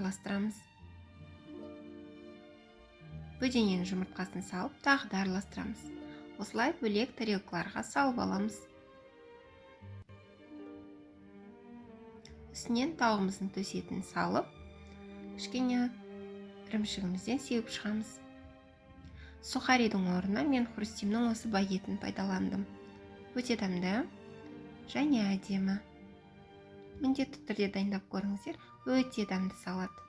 араластырамыз. Бөдененің жұмыртқасын салып, тағы да араластырамыз. Осылай бөлек тарелкаларға салып аламыз. Үстінен тауығымыздың төс етін салып, кішкене ірімшігімізден сеуіп шығамыз. Сухаридің орнына мен хрустимнің осы багетін пайдаландым. Өте дәмді және әдемі. Міндетті түрде дайындап көріңіздер, өте дәмді салат.